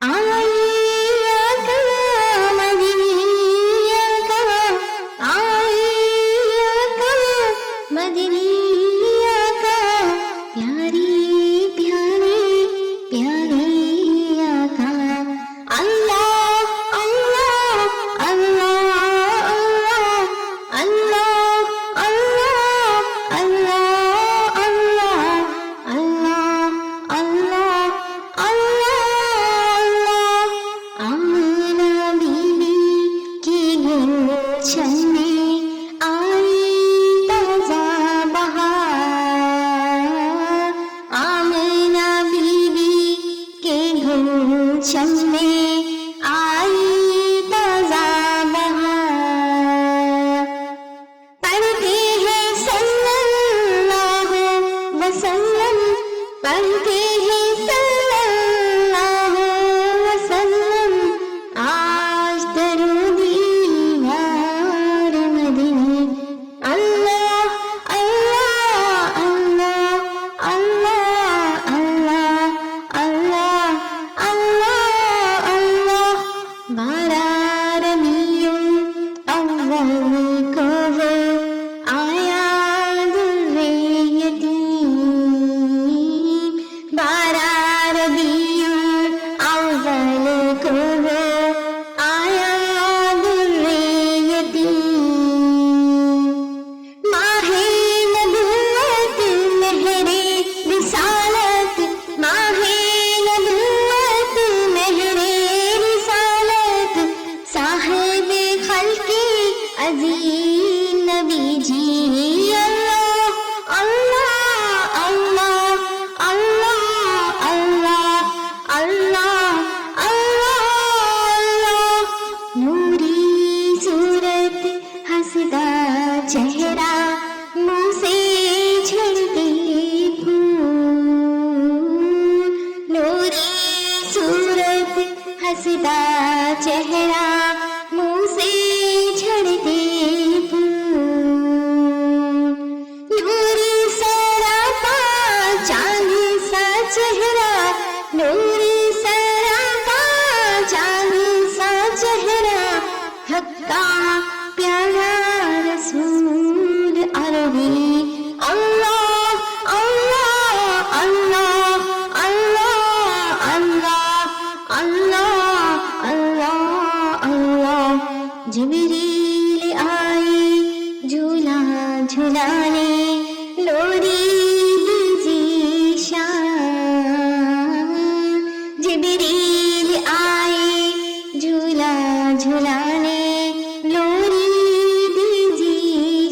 आइयाका मदनियाका आइयाका मदनियाका प्यारी प्यारी प्यारी आका अल्लाह अल्लाह अल्लाह अल्लाह अल्लाह अल्लाह अल्लाह अल्लाह अल्लाह अल्लाह आमना बीबी की गुलशन में आई ताज़ा बहार आमना बीबी के गुलशन में आई ताज़ा बहार पढ़ते हैं सल्लल्लाहु वसल्लम पढ़ते हैं सल्लल्लाहु वसल्लम आज दरूदी यार मदनी अल्लाह अल्लाह अल्लाह अल्लाह अल्लाह अल्लाह अल्लाह अल्लाह बारा रबियुल अव्वल को वो आया दुर्रे यतीम बारा रबियुल अव्वल को वो आया दुर्रे यतीम माहे नबुव्वत मेहरे रिसालत माहे नबुव्वत मेहरे रिसालत साहिब खल्की अजीम नबी जी अल्लाह अल्लाह अल्लाह अल्लाह अल्लाह अल्लाह अल्लाह नूरी सूरत हंसदा चेहरा मुँह से झड़ते फूल नूरी सूरत हंसदा चेहरा मुँह से झड़ते फूल नूरी सरापा चांद सा चेहरा नूरी सरापा चांद सा चेहरा हक्का प्यारा रसूल अरबी अल्लाह अल्लाह अल्लाह अल्लाह अल्लाह अल्लाह अल्लाह अल्लाह जिब्रील आए झूला झुलाने लोरी दीजी शान जिब्रील आए झूला झुलाने लोरी दीजी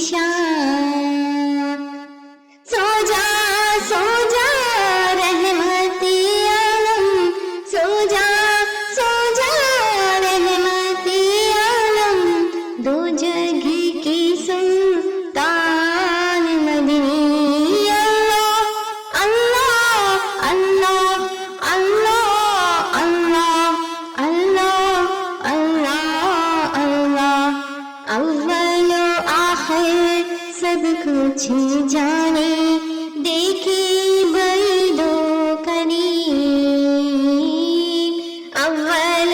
शान सो जा रहमती आलम सो जा रहमती आलम दो जगह की सुल्तान मदनी अल्लाह अल्लाह अल्लाह अल्लाह अल्लाह अल्लाह अल्लाह अव्वल आखिर सब कुछ जाने देखे बड़ो करीब अव्वल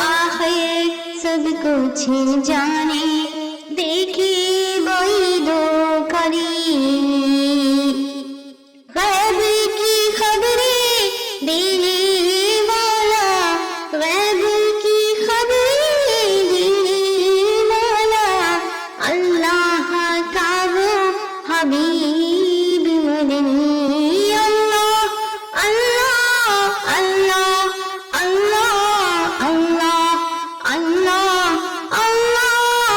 आखिर सब कुछ जाने देखे बड़ो करीब गैब की खबरें देने वाला गैब की खबरें देने वाला अल्लाह का वो हबीब मदनी अल्लाह अल्लाह अल्लाह अल्लाह अल्लाह अल्लाह अल्लाह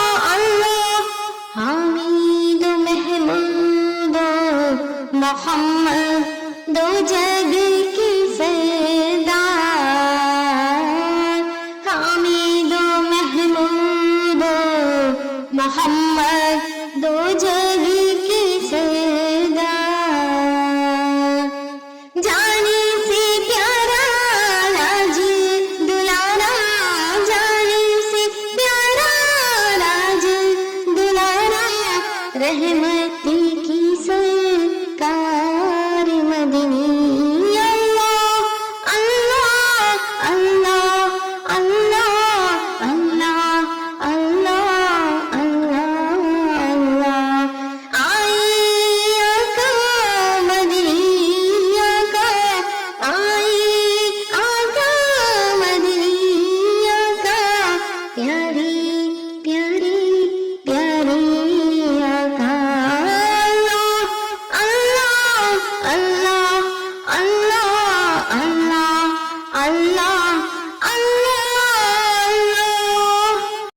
अल्लाह